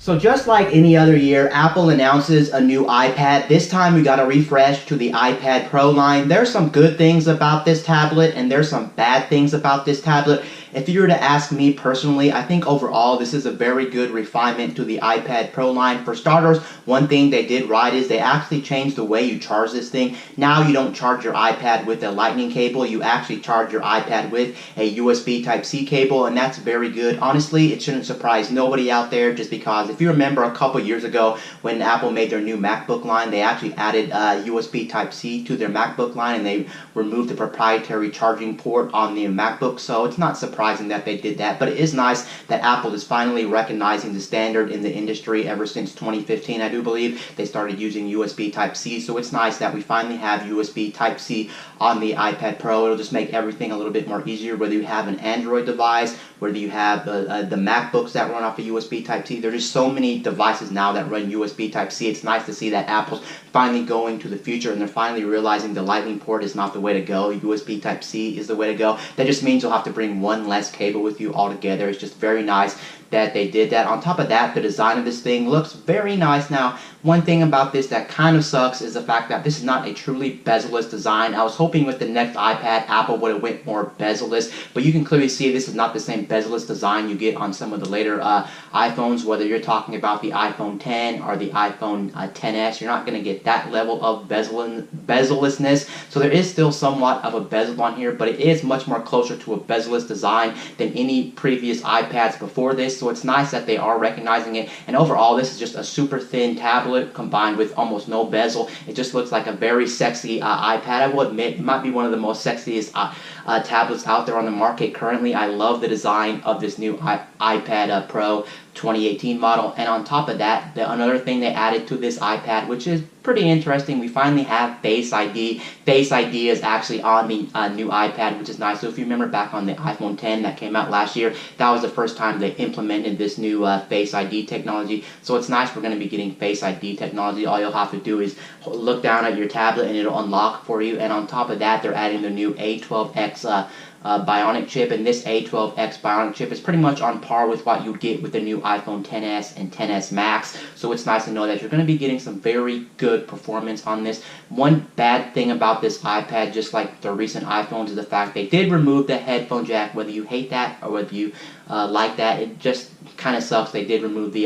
So just like any other year, Apple announces a new iPad. This time we got a refresh to the iPad Pro line. There's some good things about this tablet and there's some bad things about this tablet. If you were to ask me personally, I think overall this is a very good refinement to the iPad Pro line. For starters, one thing they did right is they actually changed the way you charge this thing. Now you don't charge your iPad with a lightning cable. You actually charge your iPad with a USB Type-C cable, and that's very good. Honestly, it shouldn't surprise nobody out there, just because if you remember a couple years ago when Apple made their new MacBook line, they actually added USB Type-C to their MacBook line and they removed the proprietary charging port on the MacBook, so it's not surprising that they did that. But it is nice that Apple is finally recognizing the standard in the industry. Ever since 2015, I do believe, they started using USB Type-C, so it's nice that we finally have USB Type-C on the iPad Pro. It'll just make everything a little bit more easier, whether you have an Android device, whether you have the MacBooks that run off of USB Type-C. There's just so many devices now that run USB Type-C. It's nice to see that Apple's finally going to the future and they're finally realizing the Lightning port is not the way to go. USB Type-C is the way to go. That just means you'll have to bring one less cable with you altogether. It's just very nice that they did that. On top of that, the design of this thing looks very nice. Now, one thing about this that kind of sucks is the fact that this is not a truly bezel-less design. I was hoping with the next iPad, Apple would have went more bezel-less, but you can clearly see this is not the same bezel-less design you get on some of the later iPhones, whether you're talking about the iPhone 10 or the iPhone XS. You're not going to get that level of bezel-lessness. So there is still somewhat of a bezel on here, but it is much more closer to a bezel-less design than any previous iPads before this. So it's nice that they are recognizing it. And overall, this is just a super thin tablet combined with almost no bezel. It just looks like a very sexy iPad. I will admit, it might be one of the most sexiest tablets out there on the market currently. I love the design of this new iPad Pro 2018 model. And on top of that, another thing they added to this iPad, which is pretty interesting, we finally have Face ID. Face ID is actually on the new iPad, which is nice. So if you remember back on the iPhone 10 that came out last year, that was the first time they implemented this new Face ID technology. So it's nice we're going to be getting Face ID technology. All you'll have to do is look down at your tablet and it'll unlock for you. And on top of that, they're adding the new A12X Bionic chip, and this A12X Bionic chip is pretty much on par with what you'd get with the new iPhone XS and XS Max, so it's nice to know that you're going to be getting some very good performance on this. One bad thing about this iPad, just like the recent iPhones, is the fact they did remove the headphone jack. Whether you hate that or whether you like that, it just kind of sucks. They did remove the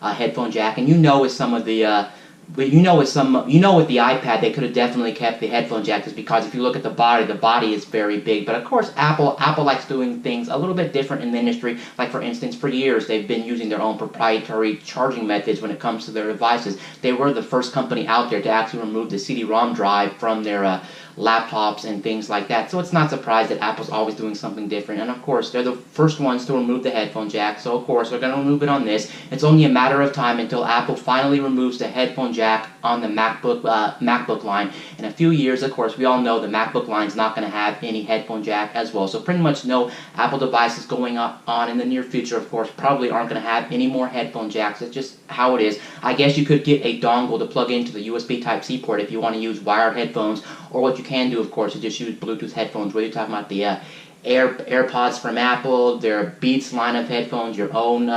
headphone jack, and with some of the with the iPad, they could have definitely kept the headphone jack, just because if you look at the body is very big. But of course, Apple likes doing things a little bit different in the industry. Like for instance, for years they've been using their own proprietary charging methods when it comes to their devices. They were the first company out there to actually remove the CD-ROM drive from their laptops and things like that. So it's not surprised that Apple's always doing something different. And of course, they're the first ones to remove the headphone jack, so of course they're going to remove it on this. It's only a matter of time until Apple finally removes the headphone jack on the MacBook line. In a few years, of course, we all know the MacBook line is not going to have any headphone jack as well. So pretty much no Apple devices going on in the near future, of course, probably aren't going to have any more headphone jacks. It's just how it is. I guess you could get a dongle to plug into the USB Type-C port if you want to use wired headphones, or what you can do, of course, is just use Bluetooth headphones, whether you're talking about the AirPods from Apple, their Beats line of headphones, your own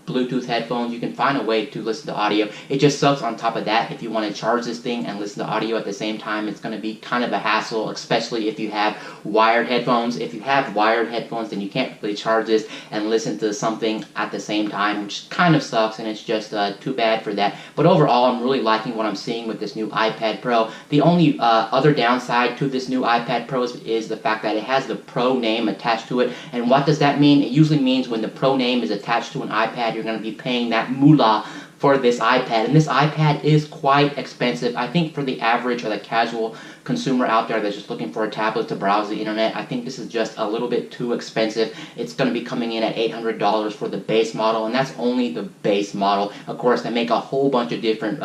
Bluetooth headphones. You can find a way to listen to audio. It just sucks on top of that. If you want to charge this thing and listen to audio at the same time, it's going to be kind of a hassle, especially if you have wired headphones. If you have wired headphones, then you can't really charge this and listen to something at the same time, which kind of sucks, and it's just too bad for that. But overall, I'm really liking what I'm seeing with this new iPad Pro. The only other downside to this new iPad Pro is the fact that it has the Pro name attached to it. And what does that mean? It usually means when the Pro name is attached to an iPad, you're going to be paying that moolah for this iPad. And this iPad is quite expensive. I think for the average or the casual consumer out there that's just looking for a tablet to browse the internet, I think this is just a little bit too expensive. It's going to be coming in at $800 for the base model, and that's only the base model. Of course, they make a whole bunch of different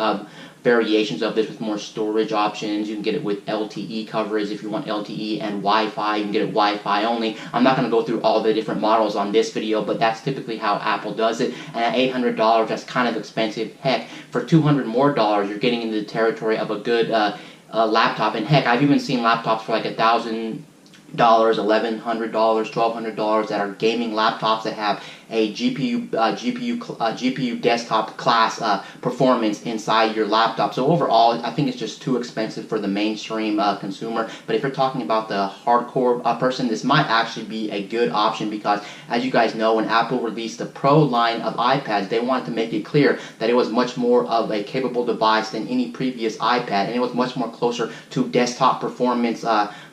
variations of this with more storage options. You can get it with LTE coverage if you want LTE, and Wi-Fi. You can get it Wi-Fi only. I'm not going to go through all the different models on this video, but that's typically how Apple does it. And at $800, that's kind of expensive. Heck, for $200 more, you're getting into the territory of a good laptop. And heck, I've even seen laptops for like $1,000 $1,100, $1,200 that are gaming laptops that have a GPU desktop class performance inside your laptop. So overall, I think it's just too expensive for the mainstream consumer. But if you're talking about the hardcore person, this might actually be a good option because, as you guys know, when Apple released the Pro line of iPads, they wanted to make it clear that it was much more of a capable device than any previous iPad, and it was much more closer to desktop performance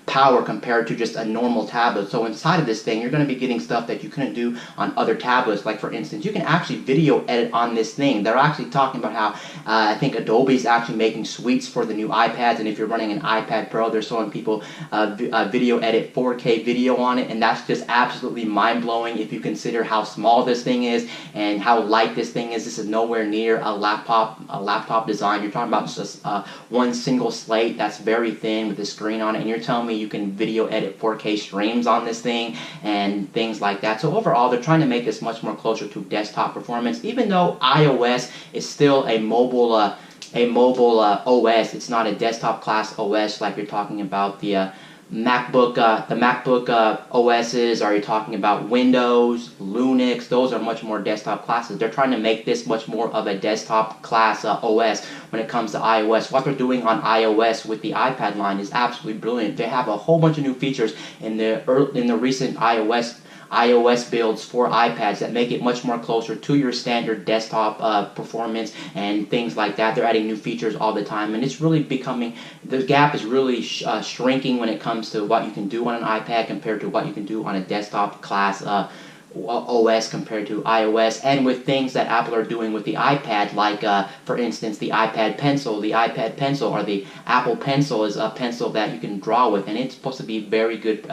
power compared to just a normal tablet. So inside of this thing, you're going to be getting stuff that you couldn't do on other tablets. Like, for instance, you can actually video edit on this thing. They're actually talking about how I think Adobe's actually making suites for the new iPads, and if you're running an iPad Pro, they're showing people video edit 4K video on it, and that's just absolutely mind-blowing if you consider how small this thing is and how light this thing is. This is nowhere near a laptop design. You're talking about just one single slate that's very thin with a screen on it, and you're telling me you can video edit 4K streams on this thing and things like that. So overall, they're trying to make this much more closer to desktop performance, even though iOS is still a mobile OS. It's not a desktop class OS like you're talking about the MacBook OSs, or you're talking about Windows, Linux. Those are much more desktop classes. They're trying to make this much more of a desktop class OS when it comes to iOS. What they're doing on iOS with the iPad line is absolutely brilliant. They have a whole bunch of new features in the recent iOS builds for iPads that make it much more closer to your standard desktop performance and things like that. They're adding new features all the time, and it's really becoming, the gap is really shrinking when it comes to what you can do on an iPad compared to what you can do on a desktop class OS compared to iOS, and with things that Apple are doing with the iPad, like for instance the iPad Pencil. The iPad Pencil, or the Apple Pencil, is a pencil that you can draw with, and it's supposed to be very good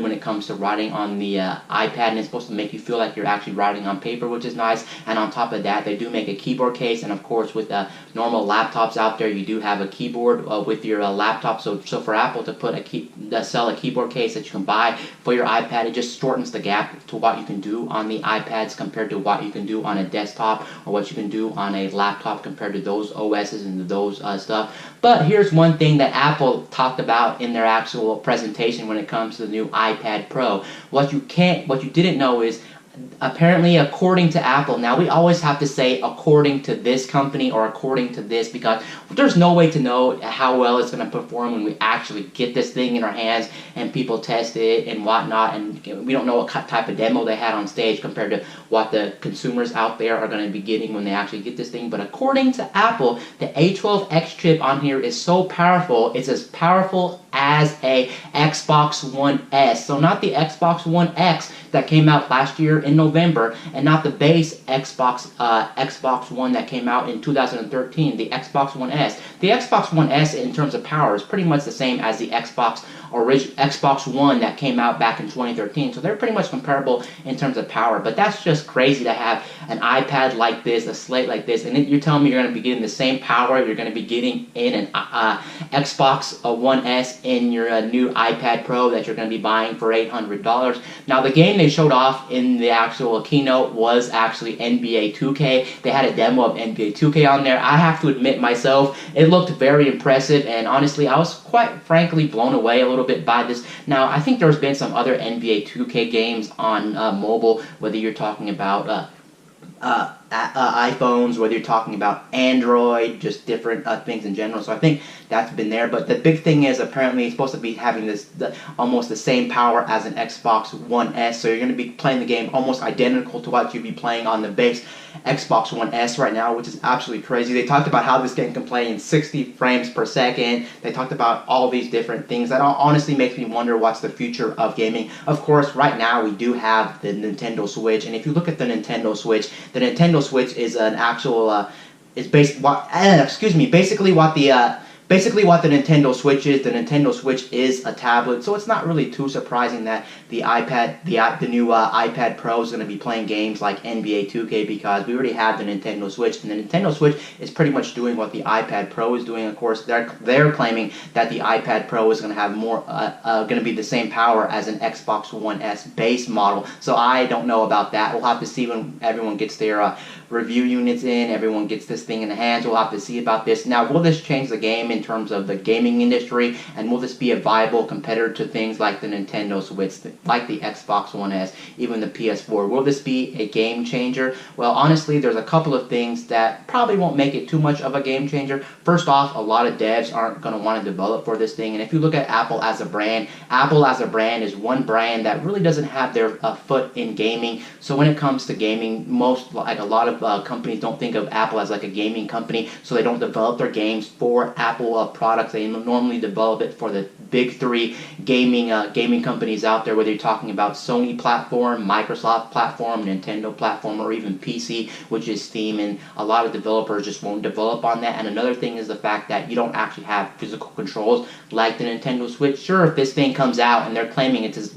when it comes to writing on the iPad, and it's supposed to make you feel like you're actually writing on paper, which is nice. And on top of that, they do make a keyboard case, and of course with normal laptops out there, you do have a keyboard with your laptop. So for Apple to sell a keyboard case that you can buy for your iPad, it just shortens the gap to what you can do on the iPads compared to what you can do on a desktop, or what you can do on a laptop compared to those OSs and those stuff. But here's one thing that Apple talked about in their actual presentation when it comes to the new iPad Pro. What you didn't know is, apparently, according to Apple, now we always have to say according to this company or according to this, because there's no way to know how well it's going to perform when we actually get this thing in our hands and people test it and whatnot, and we don't know what type of demo they had on stage compared to what the consumers out there are going to be getting when they actually get this thing. But according to Apple, the A12X chip on here is so powerful, it's as powerful as a Xbox One S. So not the Xbox One X that came out last year in November, and not the base Xbox One that came out in 2013, the Xbox One S. The Xbox One S, in terms of power, is pretty much the same as the Xbox One that came out back in 2013. So they're pretty much comparable in terms of power. But that's just crazy to have an iPad like this, a slate like this, and you're telling me you're going to be getting the same power you're going to be getting in an Xbox One S in your new iPad Pro that you're going to be buying for $800. Now, the game they showed off in the actual keynote was actually NBA 2K. They had a demo of NBA 2K on there. I have to admit myself, it looked very impressive, and honestly, I was quite frankly blown away a little bit by this. Now, I think there's been some other NBA 2K games on mobile, whether you're talking about iPhones, whether you're talking about Android, just different things in general. So I think that's been there. But the big thing is, apparently it's supposed to be having almost the same power as an Xbox One S. So you're going to be playing the game almost identical to what you'd be playing on the base Xbox One S right now, which is absolutely crazy. They talked about how this game can play in 60 frames per second. They talked about all these different things. That honestly makes me wonder what's the future of gaming. Of course, right now we do have the Nintendo Switch, and if you look at the Nintendo Switch is an actual basically what the Nintendo Switch is. The Nintendo Switch is a tablet, so it's not really too surprising that the new iPad Pro is going to be playing games like NBA 2K, because we already have the Nintendo Switch, and the Nintendo Switch is pretty much doing what the iPad Pro is doing. Of course, they're claiming that the iPad Pro is going to have going to be the same power as an Xbox One S base model. So I don't know about that. We'll have to see when everyone gets their review units in, everyone gets this thing in the hands. We'll have to see about this. Now, will this change the game in terms of the gaming industry, and will this be a viable competitor to things like the Nintendo Switch, like the Xbox One S, even the PS4? Will this be a game changer? Well, honestly, there's a couple of things that probably won't make it too much of a game changer. First off, a lot of devs aren't going to want to develop for this thing, and if you look at Apple as a brand is one brand that really doesn't have their foot in gaming. So when it comes to gaming, a lot of companies don't think of Apple as like a gaming company, so they don't develop their games for Apple products. They normally develop it for the big three gaming companies out there, whether you're talking about Sony platform, Microsoft platform, Nintendo platform, or even PC, which is Steam, and a lot of developers just won't develop on that. And another thing is the fact that you don't actually have physical controls like the Nintendo Switch. Sure, if this thing comes out and they're claiming it's as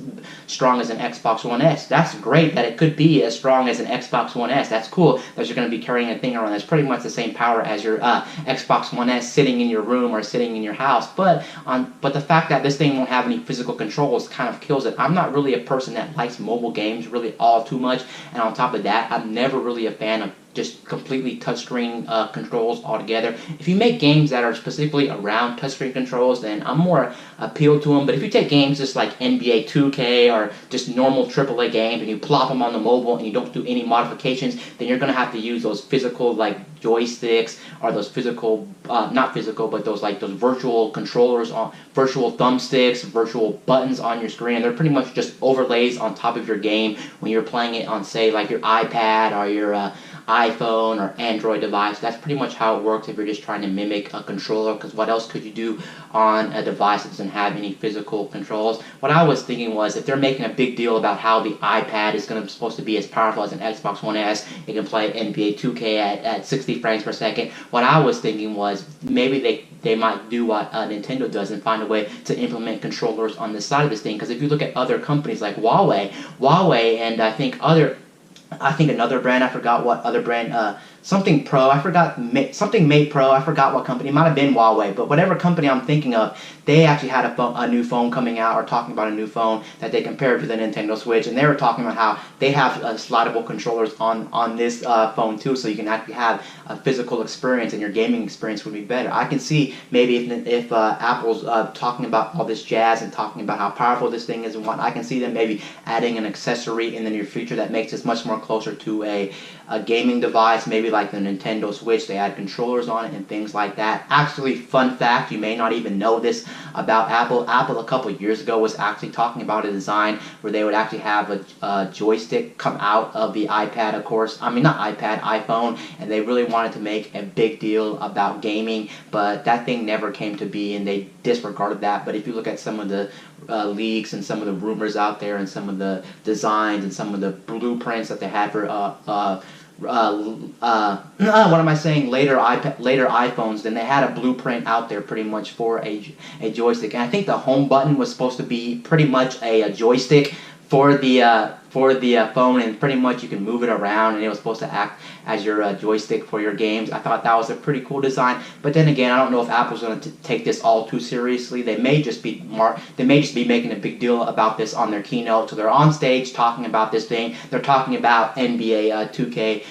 strong as an Xbox One S, that's great that it could be as strong as an Xbox One S. That's cool that you're going to be carrying a thing around that's pretty much the same power as your Xbox One S sitting in your room or sitting in your house. But the fact that this thing won't have any physical controls kind of kills it. I'm not really a person that likes mobile games really all too much, and on top of that, I'm never really a fan of just completely touchscreen controls altogether. If you make games that are specifically around touchscreen controls, then I'm more appealed to them. But if you take games just like NBA 2K or just normal AAA games and you plop them on the mobile and you don't do any modifications, then you're going to have to use those physical like joysticks or those physical, not physical, but those virtual controllers, virtual thumbsticks, virtual buttons on your screen. And they're pretty much just overlays on top of your game when you're playing it on, say, like your iPad or your iPhone or Android device. That's pretty much how it works if you're just trying to mimic a controller, because what else could you do on a device that doesn't have any physical controls? What I was thinking was, if they're making a big deal about how the iPad is supposed to be as powerful as an Xbox One S, it can play NBA 2K at 60 frames per second, what I was thinking was maybe they might do what Nintendo does and find a way to implement controllers on the side of this thing. Because if you look at other companies like Huawei, and I think another brand, I forgot what other brand, something Pro, something Mate Pro, I forgot what company, it might have been Huawei, but whatever company I'm thinking of, they actually had a new phone coming out, or talking about a new phone that they compared to the Nintendo Switch, and they were talking about how they have slidable controllers on this phone too, so you can actually have a physical experience and your gaming experience would be better. I can see maybe if Apple's talking about all this jazz and talking about how powerful this thing is and whatnot, I can see them maybe adding an accessory in the near future that makes this much more closer to a gaming device, maybe like the Nintendo Switch. They add controllers on it and things like that. Actually, fun fact, you may not even know this about Apple. Apple a couple years ago was actually talking about a design where they would actually have a joystick come out of the iPad, of course. I mean, not iPad, iPhone, and they really wanted to make a big deal about gaming, but that thing never came to be, and they disregarded that. But if you look at some of the leaks and some of the rumors out there and some of the designs and some of the blueprints that they had for what am I saying? Later iPhones. Then they had a blueprint out there pretty much for a joystick, and I think the home button was supposed to be pretty much a joystick for the phone, and pretty much you can move it around, and it was supposed to act as your joystick for your games. I thought that was a pretty cool design, but then again, I don't know if Apple's going to take this all too seriously. They may just be making a big deal about this on their keynote. So they're on stage talking about this thing. They're talking about NBA 2K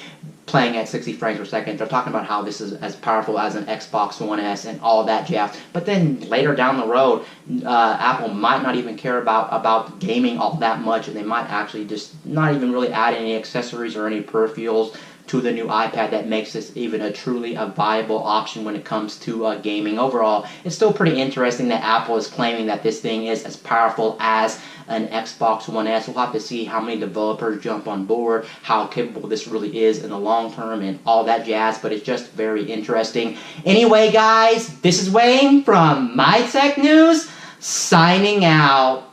playing at 60 frames per second. They're talking about how this is as powerful as an Xbox One S and all that jazz. But then later down the road, Apple might not even care about gaming all that much, and they might actually just not even really add any accessories or any peripherals to the new iPad that makes this even a truly viable option when it comes to gaming. Overall, it's still pretty interesting that Apple is claiming that this thing is as powerful as an Xbox One S. We'll have to see how many developers jump on board, how capable this really is in the long term, and all that jazz, but it's just very interesting. Anyway, guys, this is Wayne from My Tech News, signing out.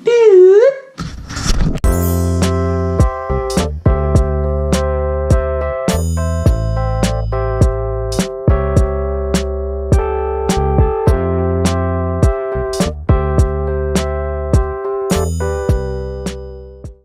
Dude.